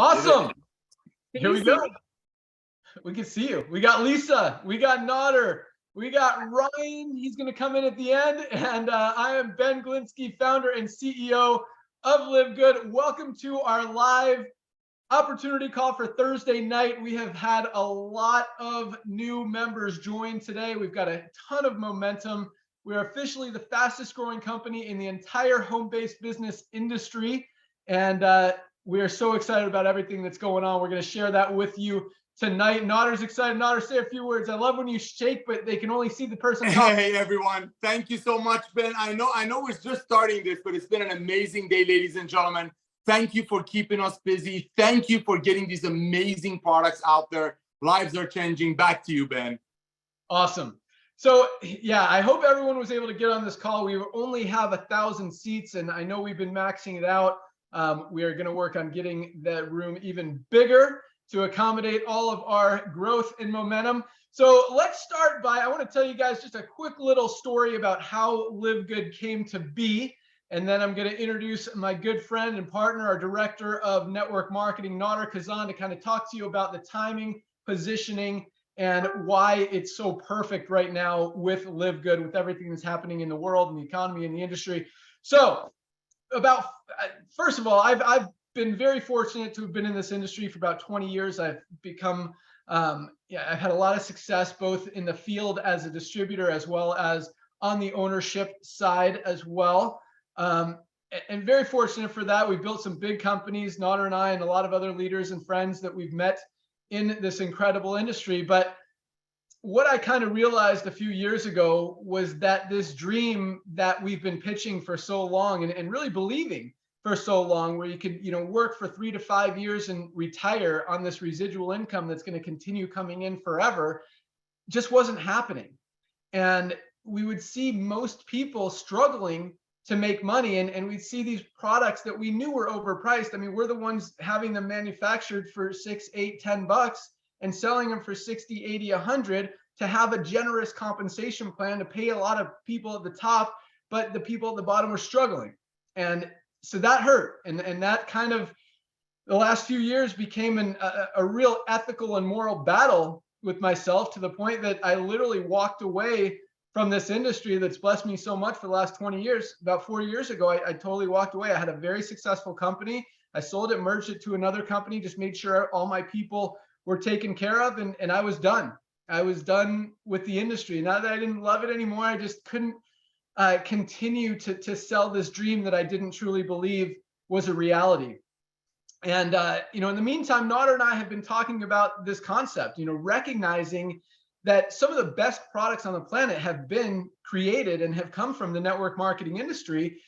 Awesome. Can Here you we see go. me? We can see you. We got Lisa. We got Nodder. We got Ryan. He's going to come in at the end. And I am Ben Glinsky, founder and CEO of LiveGood. Welcome to our live opportunity call for Thursday night. We have had a lot of new members join today. We've got a ton of momentum. We are officially the fastest growing company in the entire home-based business industry. And we are so excited about everything that's going on. We're going to share that with you tonight. Nodder's excited. Nodder, say a few words. I love when you shake, but they can only see the person. Hey, everyone. Thank you so much, Ben. I know we're just starting this, but it's been an amazing day, ladies and gentlemen. Thank you for keeping us busy. Thank you for getting these amazing products out there. Lives are changing. Back to you, Ben. Awesome. So yeah, I hope everyone was able to get on this call. We only have 1,000 seats, and I know we've been maxing it out. We are going to work on getting that room even bigger to accommodate all of our growth and momentum. So let's start by, I want to tell you guys just a quick little story about how LiveGood came to be. And then I'm going to introduce my good friend and partner, our director of network marketing, Nodder Kazan, to kind of talk to you about the timing, positioning, and why it's so perfect right now with LiveGood, with everything that's happening in the world and the economy and the industry. So first of all, I've been very fortunate to have been in this industry for about 20 years. I've become, I've had a lot of success both in the field as a distributor as well as on the ownership side as well. And very fortunate for that. We've built some big companies, Nodder and I, and a lot of other leaders and friends that we've met in this incredible industry. But what I kind of realized a few years ago was that this dream that we've been pitching for so long and really believing for so long, where you could, work for 3 to 5 years and retire on this residual income that's going to continue coming in forever, just wasn't happening. And we would see most people struggling to make money, and we'd see these products that we knew were overpriced. I mean, we're the ones having them manufactured for $6, $8, $10 and selling them for 60, 80, 100 to have a generous compensation plan to pay a lot of people at the top, but the people at the bottom were struggling. And so that hurt. And that kind of, the last few years became a real ethical and moral battle with myself, to the point that I literally walked away from this industry that's blessed me so much for the last 20 years. About 4 years ago, I totally walked away. I had a very successful company. I sold it, merged it to another company, just made sure all my people were taken care of, and I was done. I was done with the industry. Not that I didn't love it anymore, I just couldn't continue to sell this dream that I didn't truly believe was a reality. And in the meantime, Nodder and I have been talking about this concept, recognizing that some of the best products on the planet have been created and have come from the network marketing industry.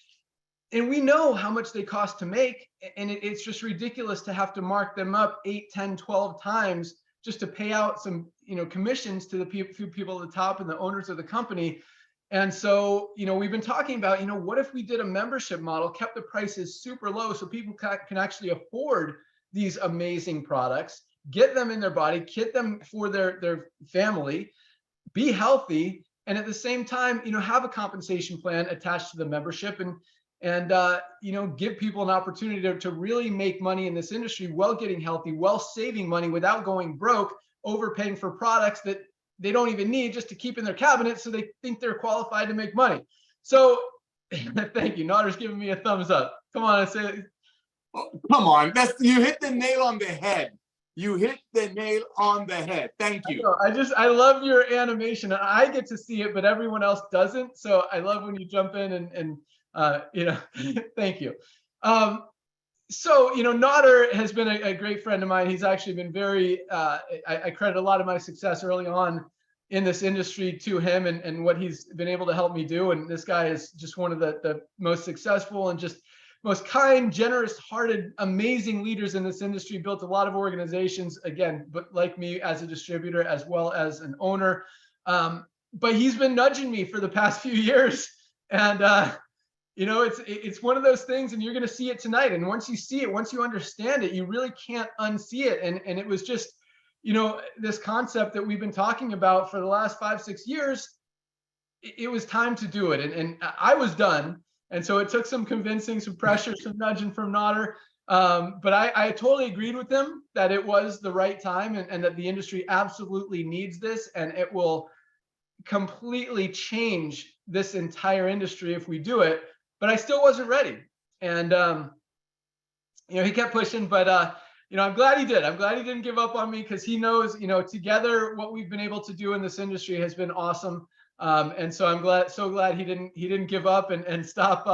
And we know how much they cost to make. And it's just ridiculous to have to mark them up 8, 10, 12 times just to pay out some, commissions to the few people at the top and the owners of the company. And so, we've been talking about, what if we did a membership model, kept the prices super low so people can actually afford these amazing products, get them in their body, get them for their family, be healthy, and at the same time, have a compensation plan attached to the membership, and give people an opportunity to really make money in this industry while getting healthy, while saving money without going broke, overpaying for products that they don't even need just to keep in their cabinet so they think they're qualified to make money. So thank you. Nodder's giving me a thumbs up. Come on, I say it. Oh, come on. You hit the nail on the head. You hit the nail on the head. Thank you. I love your animation. I get to see it, but everyone else doesn't. So I love when you jump in and thank you. So, Nodder has been a great friend of mine. He's actually been very, I credit a lot of my success early on in this industry to him and what he's been able to help me do. And this guy is just one of the most successful and just most kind, generous hearted, amazing leaders in this industry, built a lot of organizations, again, but like me as a distributor as well as an owner. But he's been nudging me for the past few years. And, it's one of those things, and you're going to see it tonight. And once you see it, once you understand it, you really can't unsee it. And it was just, this concept that we've been talking about for the last 5, 6 years, it was time to do it. And I was done. And so it took some convincing, some pressure, some nudging from Nodder. But I totally agreed with him that it was the right time, and that the industry absolutely needs this, and it will completely change this entire industry if we do it. But I still wasn't ready. And, he kept pushing, but, I'm glad he did. I'm glad he didn't give up on me, because he knows, together what we've been able to do in this industry has been awesome. And so I'm so glad he didn't give up and stop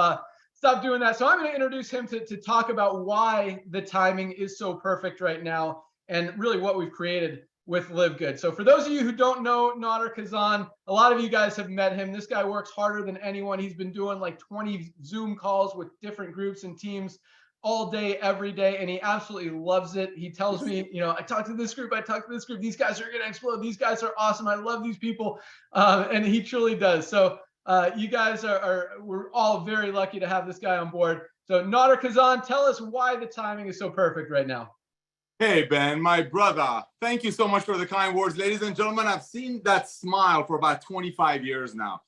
doing that. So I'm going to introduce him to talk about why the timing is so perfect right now, and really what we've created with LiveGood. So for those of you who don't know Nader Kazan, a lot of you guys have met him. This guy works harder than anyone. He's been doing like 20 Zoom calls with different groups and teams all day, every day, and he absolutely loves it. He tells me, I talked to this group, these guys are going to explode. These guys are awesome. I love these people. And he truly does. So you guys we're all very lucky to have this guy on board. So Nader Kazan, tell us why the timing is so perfect right now. Hey, Ben, my brother, thank you so much for the kind words. Ladies and gentlemen, I've seen that smile for about 25 years now.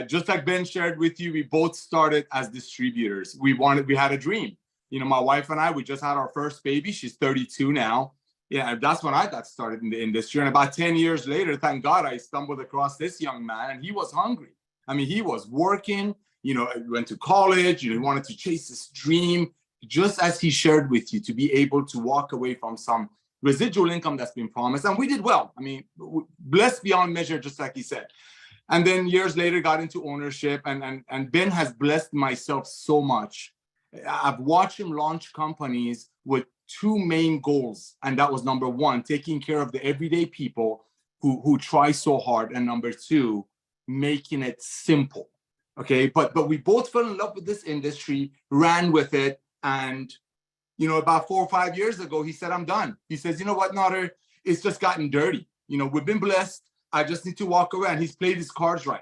Just like Ben shared with you, we both started as distributors. We had a dream. My wife and I, we just had our first baby. She's 32 now. Yeah, that's when I got started in the industry. And about 10 years later, thank God, I stumbled across this young man, and he was hungry. I mean, he was working, went to college, he wanted to chase this dream, just as he shared with you, to be able to walk away from some residual income that's been promised. And we did well. I mean, blessed beyond measure, just like he said. And then years later, got into ownership, and Ben has blessed myself so much. I've watched him launch companies with two main goals. And that was number one, taking care of the everyday people who try so hard. And number two, making it simple. Okay. But we both fell in love with this industry, ran with it. And, about 4 or 5 years ago, he said, I'm done. He says, you know what, Nader, it's just gotten dirty. We've been blessed. I just need to walk away. And he's played his cards right.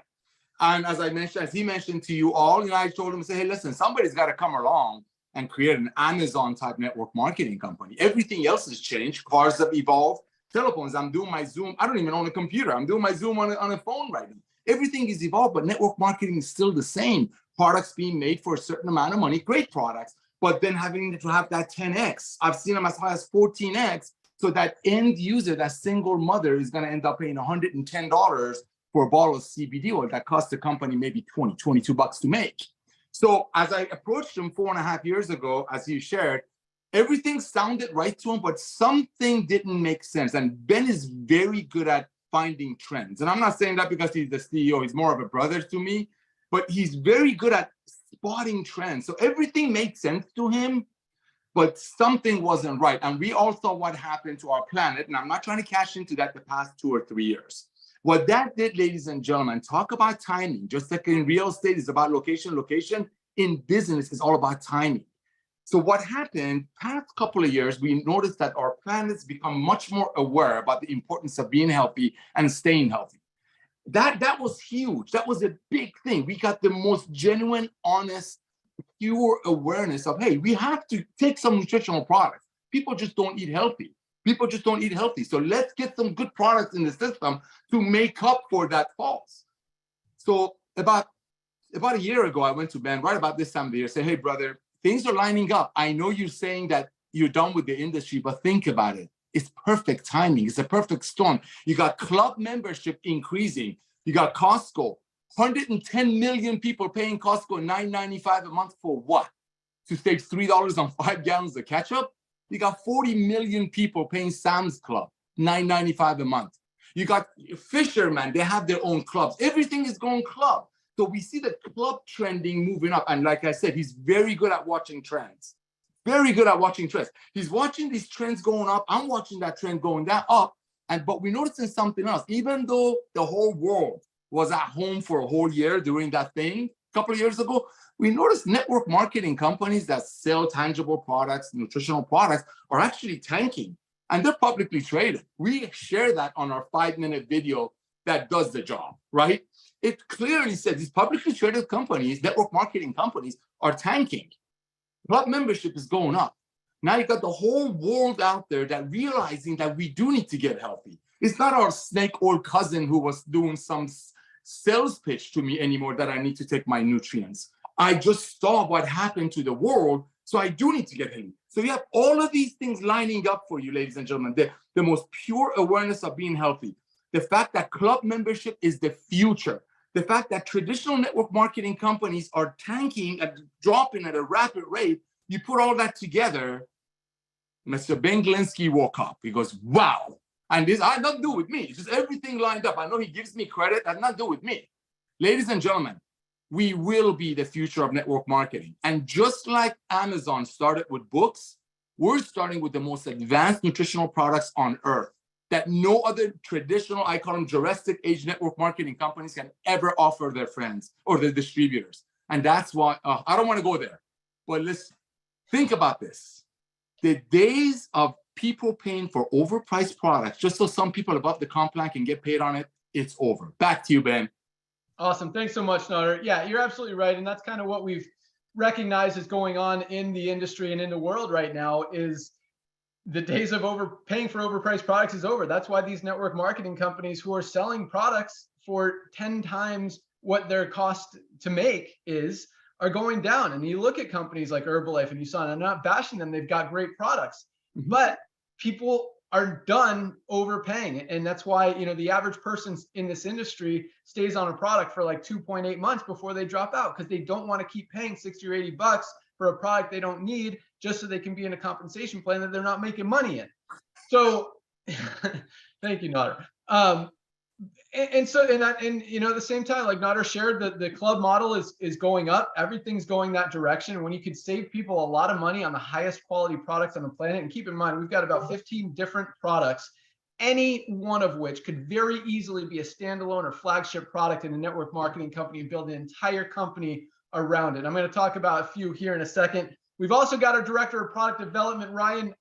And as he mentioned to you all, I told him, hey, listen, somebody's got to come along and create an Amazon type network marketing company. Everything else has changed. Cars have evolved. Telephones, I'm doing my Zoom. I don't even own a computer. I'm doing my Zoom on a phone right now. Everything is evolved, but network marketing is still the same. Products being made for a certain amount of money, great products, but then having to have that 10X. I've seen them as high as 14X. So that end user, that single mother, is going to end up paying $110 for a bottle of CBD oil that costs the company maybe $22 to make. So as I approached him 4.5 years ago, as you shared, everything sounded right to him, but something didn't make sense. And Ben is very good at finding trends. And I'm not saying that because he's the CEO, he's more of a brother to me, but he's very good at spotting trends. So everything made sense to him, but something wasn't right. And we all saw what happened to our planet. And I'm not trying to cash into that the past 2 or 3 years. What that did, ladies and gentlemen, talk about timing. Just like in real estate is about location, in business is all about timing. So what happened past couple of years, we noticed that our planet's become much more aware about the importance of being healthy and staying healthy. That was huge. That was a big thing. We got the most genuine, honest, pure awareness of, hey, we have to take some nutritional products. People just don't eat healthy. So let's get some good products in the system to make up for that false. So about a year ago, I went to Ben right about this time of the year, say, hey, brother, things are lining up. I know you're saying that you're done with the industry, but think about it. It's perfect timing. It's a perfect storm. You got club membership increasing. You got Costco, 110 million people paying Costco $9.95 a month for what? To save $3 on 5 gallons of ketchup? You got 40 million people paying Sam's Club $9.95 a month. You got Fisherman, they have their own clubs. Everything is going club. So we see the club trending moving up. And like I said, he's very good at watching trends. He's watching these trends going up. I'm watching that trend going down up. But we're noticing something else. Even though the whole world was at home for a whole year during that thing a couple of years ago, we noticed network marketing companies that sell tangible products, nutritional products, are actually tanking. And they're publicly traded. We share that on our 5-minute video that does the job, right? It clearly says these publicly traded companies, network marketing companies, are tanking. Club membership is going up. Now you got the whole world out there that realizing that we do need to get healthy. It's not our snake oil cousin who was doing some sales pitch to me anymore that I need to take my nutrients. I just saw what happened to the world, so I do need to get healthy. So you have all of these things lining up for you, ladies and gentlemen. The most pure awareness of being healthy. The fact that club membership is the future. The fact that traditional network marketing companies are tanking and dropping at a rapid rate. You put all that together, Mr. Ben Glinsky woke up. He goes, wow. And this had nothing to do with me. It's just everything lined up. I know he gives me credit. That had nothing to do with me. Ladies and gentlemen, we will be the future of network marketing. And just like Amazon started with books, we're starting with the most advanced nutritional products on earth that no other traditional, I call them Jurassic age network marketing companies can ever offer their friends or their distributors. And that's why, I don't want to go there, but listen, think about this. The days of people paying for overpriced products just so some people above the comp plan can get paid on it, it's over. Back to you, Ben. Awesome. Thanks so much, Nader. Yeah, you're absolutely right. And that's kind of what we've recognized is going on in the industry and in the world right now is the days of paying for overpriced products is over. That's why these network marketing companies who are selling products for 10 times what their cost to make is are going down. And you look at companies like Herbalife and you saw, and I'm not bashing them, they've got great products, but people are done overpaying. And that's why, you know, the average person in this industry stays on a product for like 2.8 months before they drop out because they don't want to keep paying 60 or 80 bucks for a product they don't need just so they can be in a compensation plan that they're not making money in. So thank you, Nader. And you know, at the same time, like Nader shared, the club model is going up. Everything's going that direction. When you could save people a lot of money on the highest quality products on the planet, and keep in mind, we've got about 15 different products, any one of which could very easily be a standalone or flagship product in a network marketing company and build an entire company around it. I'm going to talk about a few here in a second. We've also got our director of product development, Ryan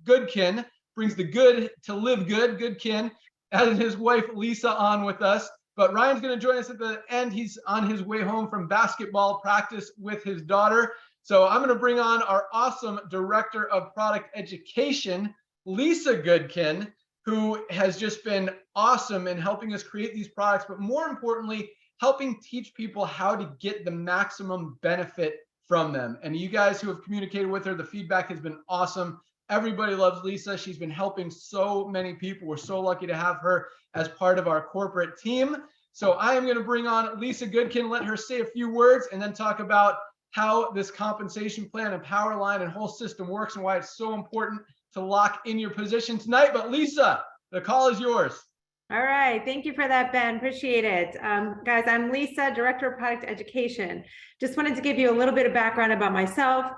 Goodkin, brings the good to live good, Goodkin, and his wife, Lisa, on with us. But Ryan's going to join us at the end. He's on his way home from basketball practice with his daughter. So I'm going to bring on our awesome director of product education, Lisa Goodkin, who has just been awesome in helping us create these products, but more importantly, helping teach people how to get the maximum benefit from them. And you guys who have communicated with her, the feedback has been awesome. Everybody loves Lisa. She's been helping so many people. We're so lucky to have her as part of our corporate team. So I am going to bring on Lisa Goodkin, let her say a few words, and then talk about how this compensation plan and Powerline and whole system works and why it's so important to lock in your position tonight. But Lisa, the call is yours. All right. Thank you for that, Ben. Appreciate it. Guys, I'm Lisa, Director of Product Education. Just wanted to give you a little bit of background about myself.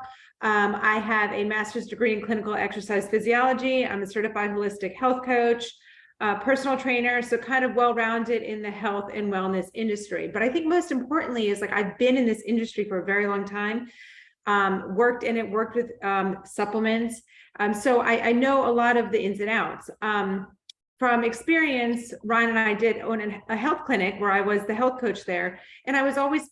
I have a master's degree in clinical exercise physiology. I'm a certified holistic health coach, personal trainer, so kind of well-rounded in the health and wellness industry. But I think most importantly is like I've been in this industry for a very long time, worked with supplements. So I know a lot of the ins and outs. From experience, Ryan and I did own a health clinic where I was the health coach there. And I was always,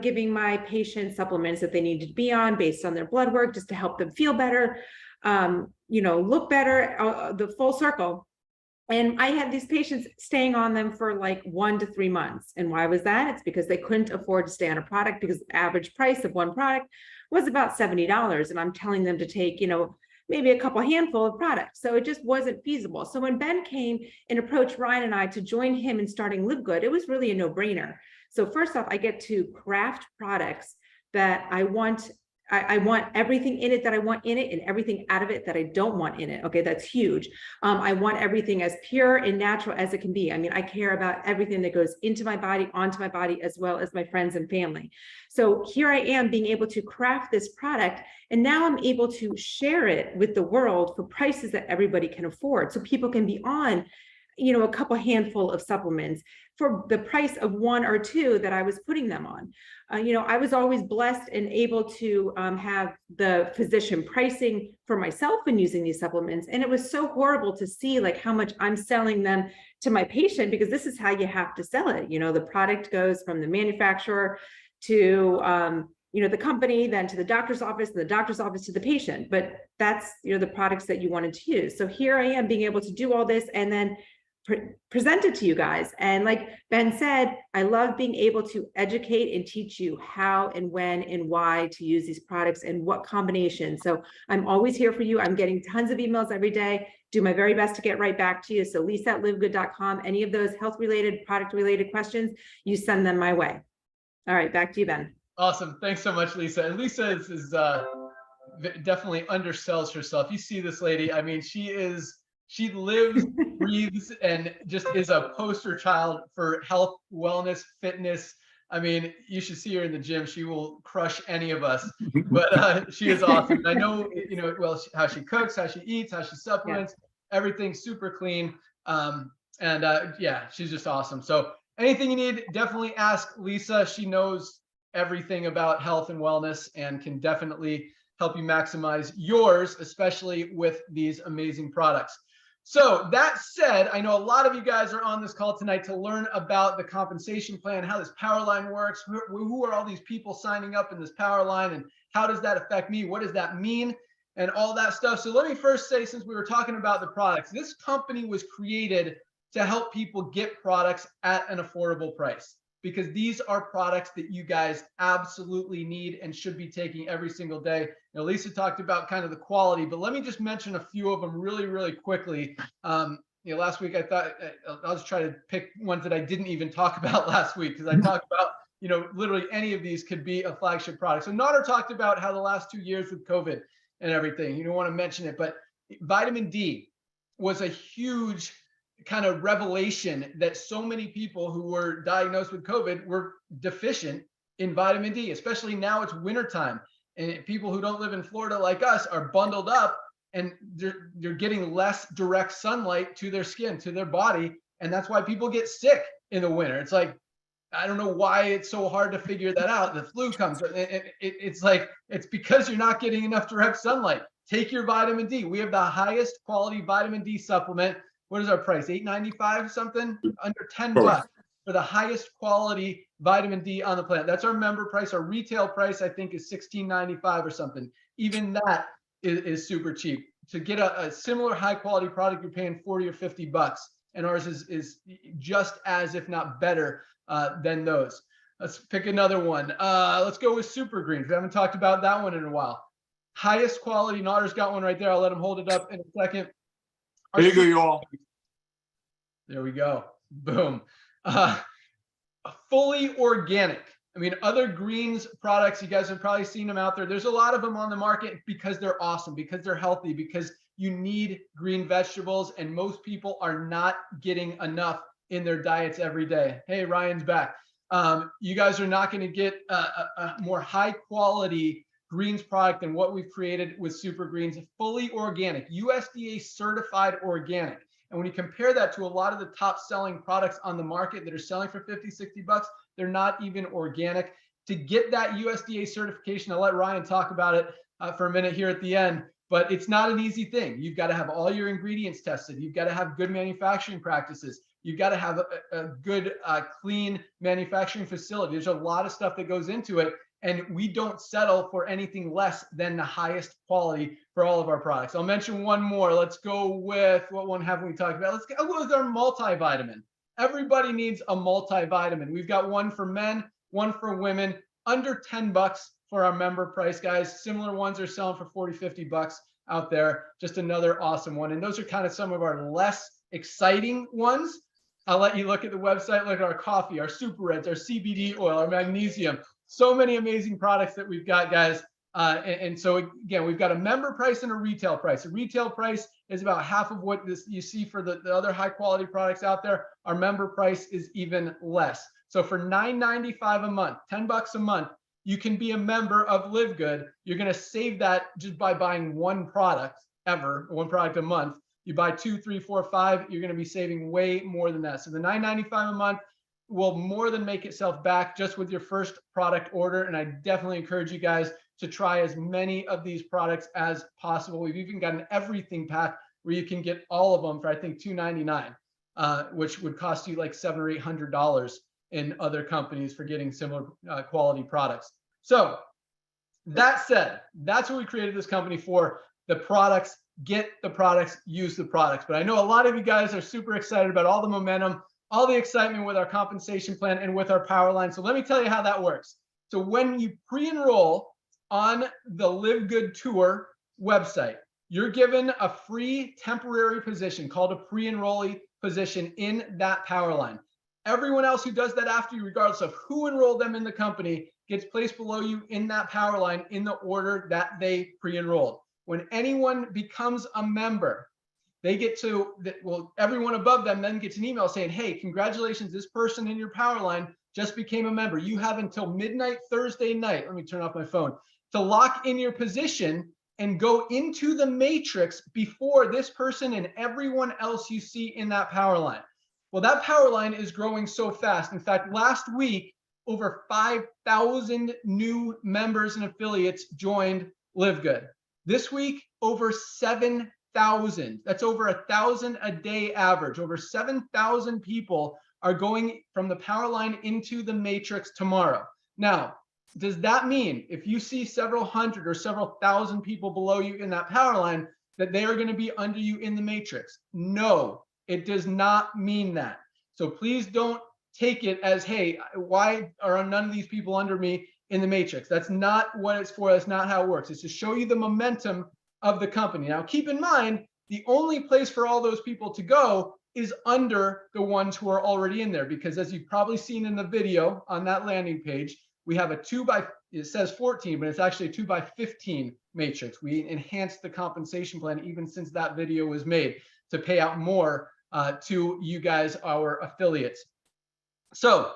giving my patients supplements that they needed to be on based on their blood work, just to help them feel better, look better, the full circle. And I had these patients staying on them for like 1 to 3 months. And why was that? It's because they couldn't afford to stay on a product because the average price of one product was about $70. And I'm telling them to take, maybe a couple handful of products. So it just wasn't feasible. So when Ben came and approached Ryan and I to join him in starting LiveGood, it was really a no-brainer. So first off, I get to craft products that I want. I want everything in it that I want in it and everything out of it that I don't want in it. Okay, that's huge. I want everything as pure and natural as it can be. I mean, I care about everything that goes into my body, onto my body, as well as my friends and family. So here I am being able to craft this product, and now I'm able to share it with the world for prices that everybody can afford. So people can be on, a couple handful of supplements for the price of 1 or 2 that I was putting them on. I was always blessed and able to have the physician pricing for myself in using these supplements. And it was so horrible to see like how much I'm selling them to my patient, because this is how you have to sell it. The product goes from the manufacturer to, the company, then to the doctor's office, and the doctor's office to the patient. But that's, the products that you wanted to use. So here I am being able to do all this and then presented to you guys. And like Ben said, I love being able to educate and teach you how and when and why to use these products and what combination. So I'm always here for you. I'm getting tons of emails every day. Do my very best to get right back to you. So lisa@livegood.com, any of those health related, product related questions, you send them my way. All right, back to you, Ben. Awesome. Thanks so much, Lisa. And Lisa is definitely undersells herself. You see this lady. I mean, she lives, breathes, and just is a poster child for health, wellness, fitness. I mean, you should see her in the gym. She will crush any of us, but she is awesome. And I know, you know, well, how she cooks, how she eats, how she supplements, everything super clean. Yeah, she's just awesome. So anything you need, definitely ask Lisa. She knows everything about health and wellness and can definitely help you maximize yours, especially with these amazing products. So that said, I know a lot of you guys are on this call tonight to learn about the compensation plan, how this Powerline works, who are all these people signing up in this Powerline, and how does that affect me? What does that mean? And all that stuff. So let me first say, since we were talking about the products, this company was created to help people get products at an affordable price, because these are products that you guys absolutely need and should be taking every single day. You know, Lisa talked about kind of the quality, but let me just mention a few of them really, really quickly. You know, last week I thought I'll just try to pick ones that I didn't even talk about last week, because I talked about, you know, literally any of these could be a flagship product. So Nader talked about how the last 2 years with COVID and everything, you don't want to mention it, but vitamin D was a huge kind of revelation that so many people who were diagnosed with COVID were deficient in vitamin D, especially now it's wintertime. And people who don't live in Florida like us are bundled up, and they're getting less direct sunlight to their skin, to their body. And that's why people get sick in the winter. It's like, I don't know why it's so hard to figure that out. The flu comes. It's like, it's because you're not getting enough direct sunlight. Take your vitamin D. We have the highest quality vitamin D supplement. What is our price? $8.95 something? Under $10 for the highest quality vitamin D on the planet. That's our member price. Our retail price, I think, is $16.95 or something. Even that is super cheap. To get a similar high quality product, you're paying $40 or $50, and ours is just as, if not better, than those. Let's pick another one. Let's go with Super Greens. We haven't talked about that one in a while. Highest quality. Nader's got one right there. I'll let him hold it up in a second. There you go, y'all. There we go. Boom. Fully organic. I mean, other greens products, you guys have probably seen them out there. There's a lot of them on the market because they're awesome, because they're healthy, because you need green vegetables, and most people are not getting enough in their diets every day. Hey, Ryan's back. You guys are not going to get a more high quality greens product than what we've created with Super Greens. Fully organic, USDA certified organic. And when you compare that to a lot of the top selling products on the market that are selling for $50, $60, they're not even organic. To get that USDA certification, I'll let Ryan talk about it for a minute here at the end, but it's not an easy thing. You've got to have all your ingredients tested. You've got to have good manufacturing practices. You've got to have a good, clean manufacturing facility. There's a lot of stuff that goes into it. And we don't settle for anything less than the highest quality for all of our products. I'll mention one more. Let's go with, what one haven't we talked about? Let's go with our multivitamin. Everybody needs a multivitamin. We've got one for men, one for women, under $10 for our member price, guys. Similar ones are selling for $40, $50 out there. Just another awesome one. And those are kind of some of our less exciting ones. I'll let you look at the website, look at our coffee, our super reds, our CBD oil, our magnesium. So many amazing products that we've got, guys. And so again, we've got a member price and a retail price. The retail price is about half of what you see for the other high quality products out there. Our member price is even less. So for $9.95 a month, $10 a month, you can be a member of LiveGood. You're going to save that just by buying one product one product a month. You buy 2, 3, 4, 5, you're going to be saving way more than that. So the $9.95 a month will more than make itself back just with your first product order. And I definitely encourage you guys to try as many of these products as possible. We've even got an everything pack where you can get all of them for, I think, $2.99, which would cost you like $700 or $800 in other companies for getting similar quality products. So that said, that's what we created this company for. the products, get the products, use the products. But I know a lot of you guys are super excited about all the momentum, all the excitement with our compensation plan and with our Powerline. So let me tell you how that works. So when you pre-enroll on the LiveGood Tour website, you're given a free temporary position called a pre-enrollee position in that Powerline. Everyone else who does that after you, regardless of who enrolled them in the company, gets placed below you in that Powerline in the order that they pre-enrolled. When anyone becomes a member, they get to, well, everyone above them then gets an email saying, hey, congratulations, this person in your Powerline just became a member. You have until midnight Thursday night, let me turn off my phone, to lock in your position and go into the matrix before this person and everyone else you see in that Powerline. Well, that Powerline is growing so fast. In fact, last week, over 5,000 new members and affiliates joined LiveGood. This week, over 7,000. That's over 1,000 a day average. Over 7,000 people are going from the Powerline into the matrix tomorrow. Now, does that mean if you see several hundred or several thousand people below you in that Powerline that they are going to be under you in the matrix? No, it does not mean that. So please don't take it as, hey, why are none of these people under me in the matrix? That's not what it's for. That's not how it works. It's to show you the momentum of the company. Now, keep in mind, the only place for all those people to go is under the ones who are already in there, because as you've probably seen in the video on that landing page, we have a it says 14, but it's actually a 2x15 matrix. We enhanced the compensation plan even since that video was made to pay out more to you guys, our affiliates. So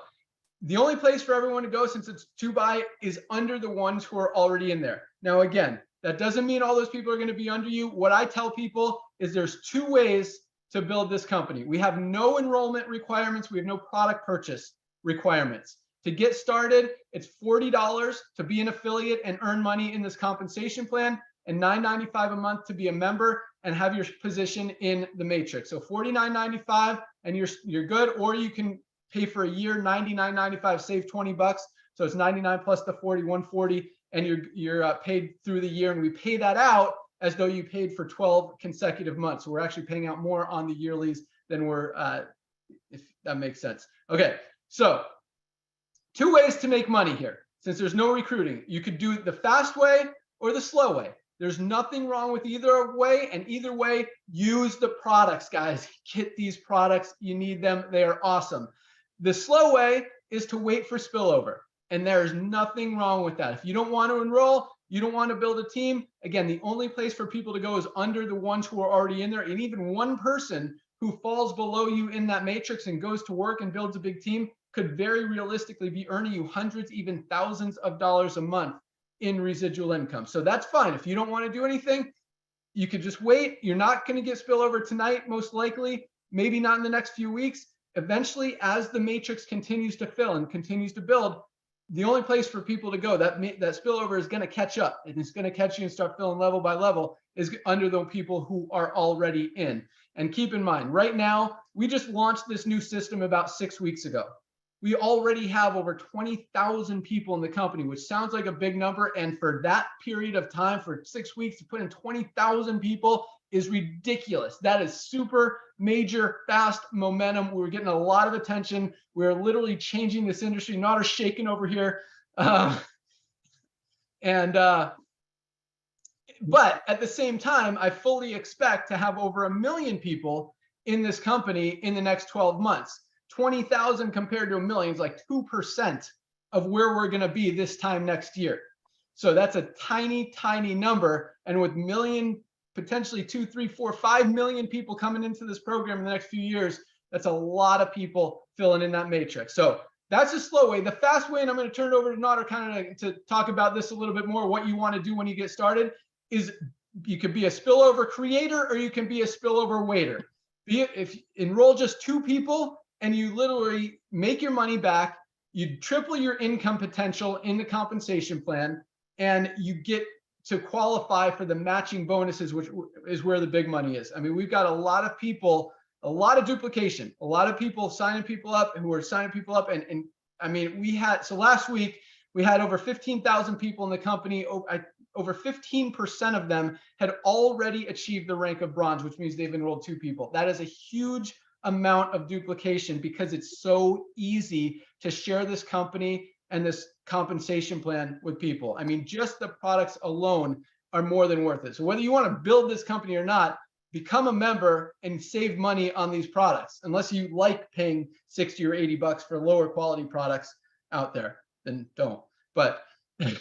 the only place for everyone to go, since it's 2x, is under the ones who are already in there. Now, again, that doesn't mean all those people are going to be under you. What I tell people is there's two ways to build this company. We have no enrollment requirements. We have no product purchase requirements. To get started, it's $40 to be an affiliate and earn money in this compensation plan, and $9.95 a month to be a member and have your position in the matrix. So $49.95 and you're good, or you can pay for a year, $99.95, save 20 bucks. So it's 99 plus the 40, 140, and you're paid through the year. And we pay that out as though you paid for 12 consecutive months. So we're actually paying out more on the yearlies than we're, if that makes sense. Okay, so two ways to make money here. Since there's no recruiting, you could do the fast way or the slow way. There's nothing wrong with either way, and either way, use the products, guys. Get these products. You need them. They are awesome. The slow way is to wait for spillover, and there's nothing wrong with that. If you don't want to enroll, you don't want to build a team, again, the only place for people to go is under the ones who are already in there, and even one person who falls below you in that matrix and goes to work and builds a big team could very realistically be earning you hundreds, even thousands of dollars a month in residual income. So that's fine. If you don't want to do anything, you could just wait. You're not going to get spillover tonight, most likely, maybe not in the next few weeks. Eventually, as the matrix continues to fill and continues to build, the only place for people to go, that spillover is going to catch up, and it's going to catch you and start filling level by level, is under the people who are already in. And keep in mind, right now, we just launched this new system about 6 weeks ago. We already have over 20,000 people in the company, which sounds like a big number. And for that period of time, for 6 weeks, to put in 20,000 people is ridiculous. That is super major, fast momentum. We're getting a lot of attention. We're literally changing this industry. Not shaking over here. But at the same time, I fully expect to have over 1 million people in this company in the next 12 months. 20,000 compared to 1 million is like 2% of where we're going to be this time next year. So that's a tiny, tiny number. And with potentially 2, 3, 4, 5 million people coming into this program in the next few years, that's a lot of people filling in that matrix. So that's a slow way. The fast way, and I'm going to turn it over to Nader kind of to talk about this a little bit more, what you want to do when you get started, is you could be a spillover creator or you can be a spillover waiter. If enroll just 2 people, and you literally make your money back, you triple your income potential in the compensation plan, and you get to qualify for the matching bonuses, which is where the big money is. I mean, we've got a lot of people, a lot of duplication, a lot of people signing people up who are signing people up. And I mean, so last week we had over 15,000 people in the company, over 15% of them had already achieved the rank of bronze, which means they've enrolled 2 people. That is a huge amount of duplication because it's so easy to share this company and this compensation plan with people. I mean, just the products alone are more than worth it. So whether you want to build this company or not, become a member and save money on these products. Unless you like paying 60 or 80 bucks for lower quality products out there, then don't. But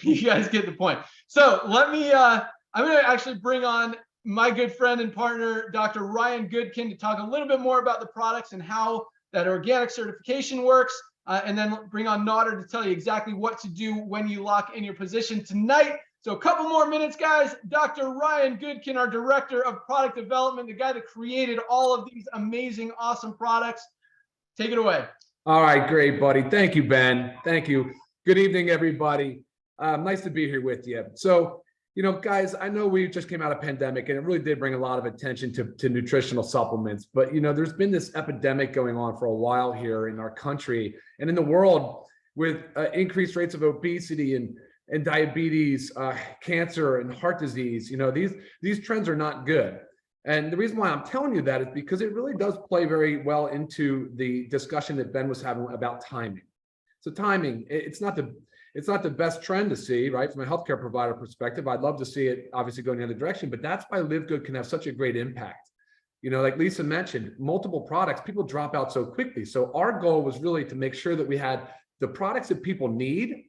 you guys get the point. So let me, I'm going to actually bring on my good friend and partner, Dr. Ryan Goodkin, to talk a little bit more about the products and how that organic certification works. And then bring on Nodder to tell you exactly what to do when you lock in your position tonight. So a couple more minutes, guys. Dr. Ryan Goodkin, our Director of Product Development, the guy that created all of these amazing, awesome products. Take it away. All right, great, buddy. Thank you, Ben. Thank you. Good evening, everybody. Nice to be here with you. So, you know, guys, I know we just came out of pandemic and it really did bring a lot of attention to nutritional supplements, but, you know, there's been this epidemic going on for a while here in our country and in the world with increased rates of obesity and diabetes, cancer and heart disease. You know, these trends are not good. And the reason why I'm telling you that is because it really does play very well into the discussion that Ben was having about timing. So timing, it's not the best trend to see, right? From a healthcare provider perspective, I'd love to see it obviously going the other direction, but that's why LiveGood can have such a great impact. You know, like Lisa mentioned, multiple products, people drop out so quickly. So our goal was really to make sure that we had the products that people need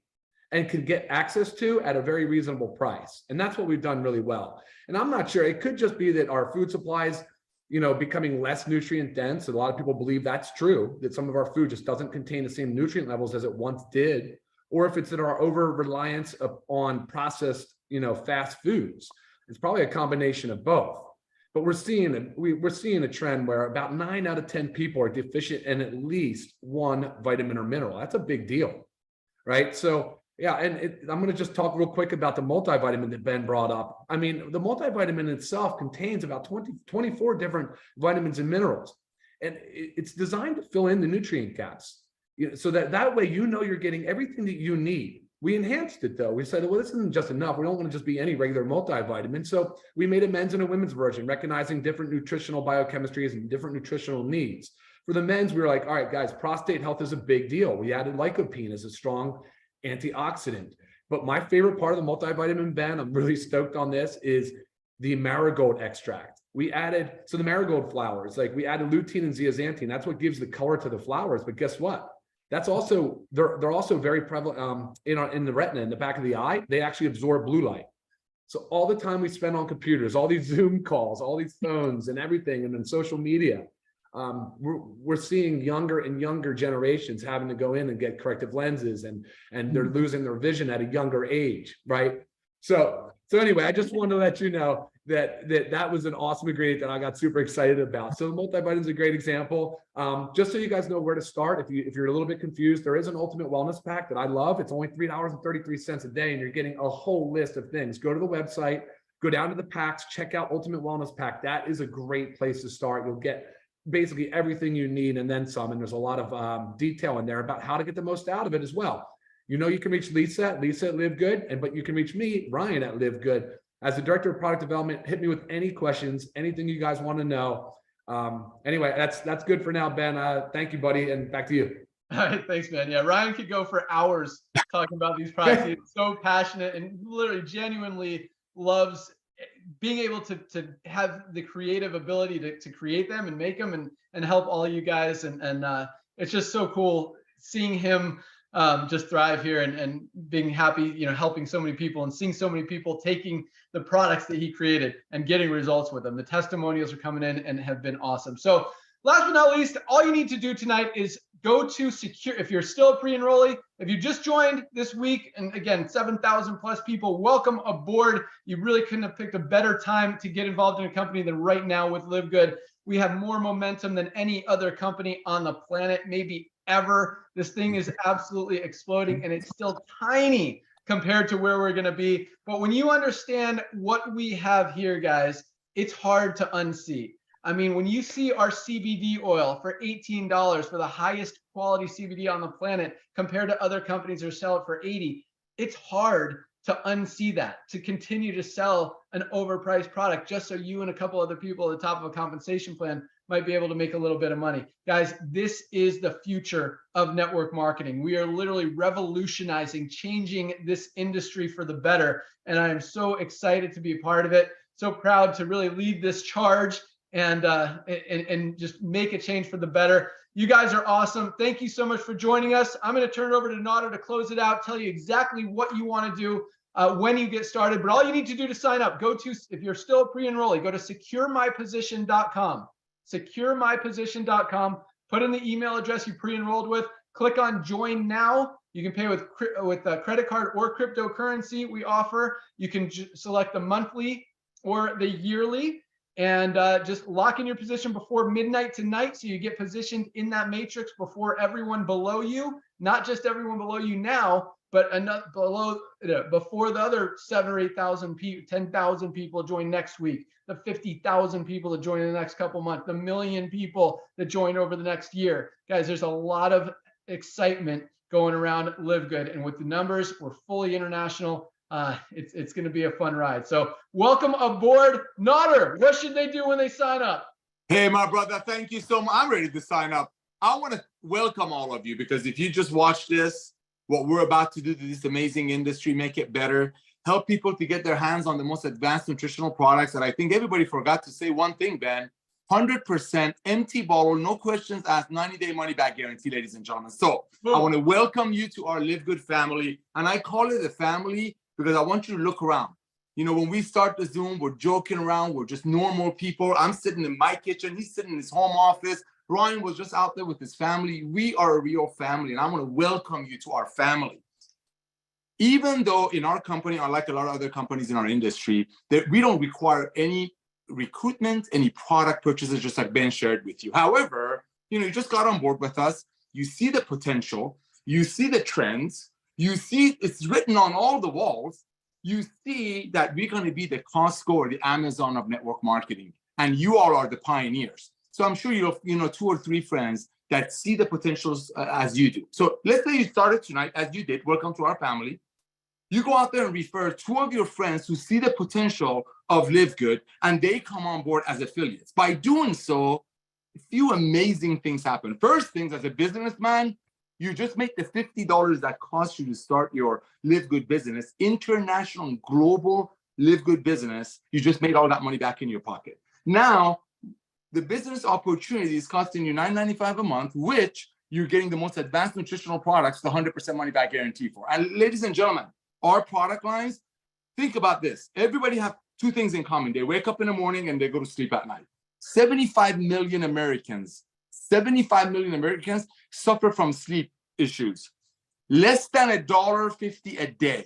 and can get access to at a very reasonable price. And that's what we've done really well. And I'm not sure, it could just be that our food supplies, you know, becoming less nutrient dense. A lot of people believe that's true, that some of our food just doesn't contain the same nutrient levels as it once did, or if it's that our over reliance on processed, you know, fast foods. It's probably a combination of both. But we're seeing a trend where about 9 out of 10 people are deficient in at least one vitamin or mineral. That's a big deal, right? So yeah, and I'm going to just talk real quick about the multivitamin that Ben brought up. I mean, the multivitamin itself contains about 24 different vitamins and minerals, and it's designed to fill in the nutrient gaps, you know, so that way you know you're getting everything that you need. We enhanced it though. We said, well, this isn't just enough. We don't want to just be any regular multivitamin. So we made a men's and a women's version, recognizing different nutritional biochemistries and different nutritional needs. For the men's, we were like, all right, guys, prostate health is a big deal. We added lycopene as a strong antioxidant. But my favorite part of the multivitamin, Ben, I'm really stoked on this, is the marigold extract. We added, so the marigold flowers, like we added lutein and zeaxanthin. That's what gives the color to the flowers. But guess what? That's also, they're also very prevalent in the retina, in the back of the eye. They actually absorb blue light. So all the time we spend on computers, all these Zoom calls, all these phones and everything, and then social media, we're seeing younger and younger generations having to go in and get corrective lenses, and they're losing their vision at a younger age, right? So anyway, I just wanted to let you know that was an awesome ingredient that I got super excited about. So the multivitamin is a great example. Just so you guys know where to start, if you're a little bit confused, there is an ultimate wellness pack that I love. It's only $3.33 a day, and you're getting a whole list of things. Go to the website, go down to the packs, check out Ultimate Wellness Pack. That is a great place to start. You'll get basically everything you need and then some, and there's a lot of detail in there about how to get the most out of it as well. You know, you can reach Lisa at LiveGood, but you can reach me, Ryan, at LiveGood. As the Director of Product Development, hit me with any questions, anything you guys want to know. Anyway, that's good for now, Ben. Thank you, buddy, and back to you. All right, thanks, man. Yeah, Ryan could go for hours talking about these products. He's so passionate and literally genuinely loves being able to have the creative ability to create them and make them and help all you guys. And it's just so cool seeing him just thrive here and being happy, you know, helping so many people and seeing so many people taking the products that he created and getting results with them. The testimonials are coming in and have been awesome. So last but not least, all you need to do tonight is go to secure. If you're still a pre-enrollee, if you just joined this week, and again, 7,000 plus people, welcome aboard. You really couldn't have picked a better time to get involved in a company than right now with LiveGood. We have more momentum than any other company on the planet, maybe ever. This thing is absolutely exploding, and it's still tiny compared to where we're going to be. But when you understand what we have here, guys, it's hard to unsee. I mean, when you see our CBD oil for $18 for the highest quality CBD on the planet compared to other companies that sell it for $80, it's hard to unsee that, to continue to sell an overpriced product just so you and a couple other people at the top of a compensation plan might be able to make a little bit of money. Guys, this is the future of network marketing. We are literally revolutionizing, changing this industry for the better. And I am so excited to be a part of it. So proud to really lead this charge and just make a change for the better. You guys are awesome. Thank you so much for joining us. I'm going to turn it over to Nader to close it out, tell you exactly what you want to do when you get started. But all you need to do to sign up, go to, if you're still a pre-enrollee, go to securemyposition.com. Securemyposition.com. Put in the email address you pre-enrolled with. Click on Join Now. You can pay with a credit card or cryptocurrency we offer. You can select the monthly or the yearly. And just lock in your position before midnight tonight, so you get positioned in that matrix before everyone below you. Not just everyone below you now, but before the other 7,000 or 8,000 people, 10,000 people join next week, the 50,000 people that join in the next couple months, the 1 million people that join over the next year. Guys, there's a lot of excitement going around LiveGood, and with the numbers, we're fully international. It's going to be a fun ride. So welcome aboard. Nader, what should they do when they sign up? Hey, my brother, thank you so much. I'm ready to sign up. I want to welcome all of you, because if you just watch this, what we're about to do to this amazing industry, make it better, help people to get their hands on the most advanced nutritional products. And I think everybody forgot to say one thing, Ben. 100% empty bottle, no questions asked, 90-day money-back guarantee, ladies and gentlemen. So I want to welcome you to our LiveGood family. And I call it a family because I want you to look around. You know, when we start the Zoom, we're joking around. We're just normal people. I'm sitting in my kitchen. He's sitting in his home office. Ryan was just out there with his family. We are a real family, and I want to welcome you to our family. Even though in our company, unlike a lot of other companies in our industry, that we don't require any recruitment, any product purchases, just like Ben shared with you. However, you know, you just got on board with us. You see the potential. You see the trends. You see it's written on all the walls. You see that we're going to be the Costco or the Amazon of network marketing, and you all are the pioneers. So I'm sure you know 2 or 3 friends that see the potentials as you do. So let's say you started tonight as you did. Welcome to our family. You go out there and refer 2 of your friends who see the potential of LiveGood, and they come on board as affiliates. By doing so, a few amazing things happen. First things, as a businessman, you just make the $50 that costs you to start your LiveGood business, international and global LiveGood business. You just made all that money back in your pocket. Now, the business opportunity is costing you $9.95 a month, which you're getting the most advanced nutritional products, the 100% money back guarantee for. And ladies and gentlemen, our product lines, think about this. Everybody have 2 things in common. They wake up in the morning and they go to sleep at night. 75 million Americans suffer from sleep issues. Less than $1.50 a day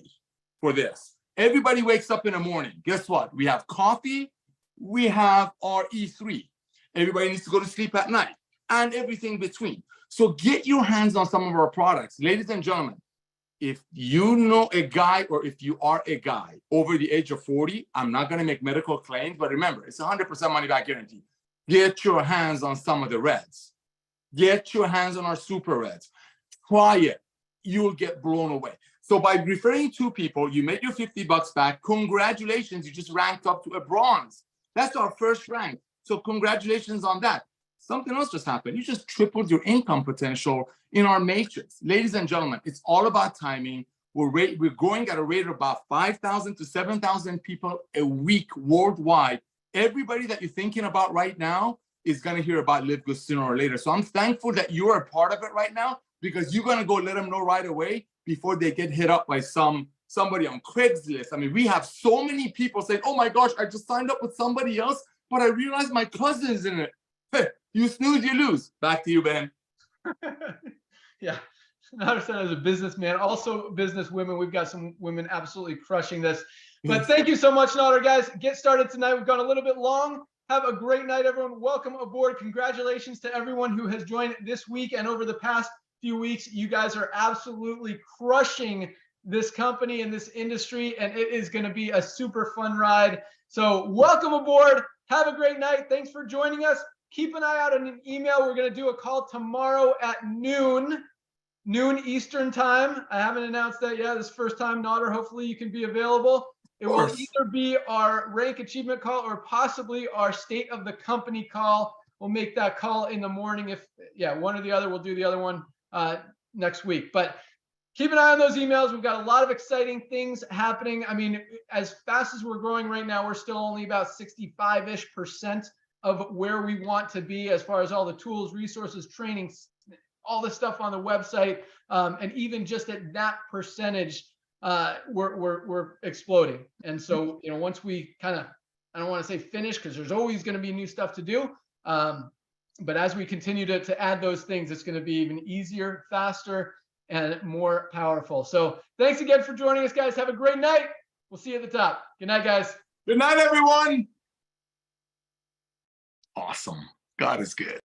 for this. Everybody wakes up in the morning. Guess what? We have coffee. We have our E3. Everybody needs to go to sleep at night and everything between. So get your hands on some of our products. Ladies and gentlemen, if you know a guy or if you are a guy over the age of 40, I'm not going to make medical claims, but remember, it's 100% money back guarantee. Get your hands on some of the reds. Get your hands on our super reds. Try it. You'll get blown away. So by referring 2 people, you made your $50 back. Congratulations, you just ranked up to a bronze. That's our first rank. So congratulations on that. Something else just happened. You just tripled your income potential in our matrix. Ladies and gentlemen, it's all about timing. We're growing at a rate of about 5,000 to 7,000 people a week worldwide. Everybody that you're thinking about right now is going to hear about LiveGood sooner or later. So I'm thankful that you're a part of it right now, because you're going to go let them know right away before they get hit up by somebody on Craigslist. I mean, we have so many people saying, oh my gosh, I just signed up with somebody else, but I realized my cousin's in it. Hey, you snooze, you lose. Back to you, Ben. Yeah, I understand as a businessman, also business women. We've got some women absolutely crushing this. But thank you so much, Nader, guys. Get started tonight. We've gone a little bit long. Have a great night, everyone. Welcome aboard. Congratulations to everyone who has joined this week and over the past few weeks. You guys are absolutely crushing this company and this industry, and it is going to be a super fun ride. So welcome aboard. Have a great night. Thanks for joining us. Keep an eye out on an email. We're going to do a call tomorrow at noon noon Eastern time. I haven't announced that yet. This first time, Nodder, hopefully you can be available. It will either be our rank achievement call or possibly our state of the company call. We'll make that call in the morning. If, yeah, one or the other, we'll do the other one next week. But keep an eye on those emails. We've got a lot of exciting things happening. I mean, as fast as we're growing right now, we're still only about 65-ish% of where we want to be as far as all the tools, resources, trainings, all the stuff on the website. And even just at that percentage, we're exploding. And so, you know, once we kind of, I don't want to say finish, because there's always going to be new stuff to do. But as we continue to add those things, it's going to be even easier, faster, and more powerful. So thanks again for joining us, guys. Have a great night. We'll see you at the top. Good night, guys. Good night, everyone. Awesome. God is good.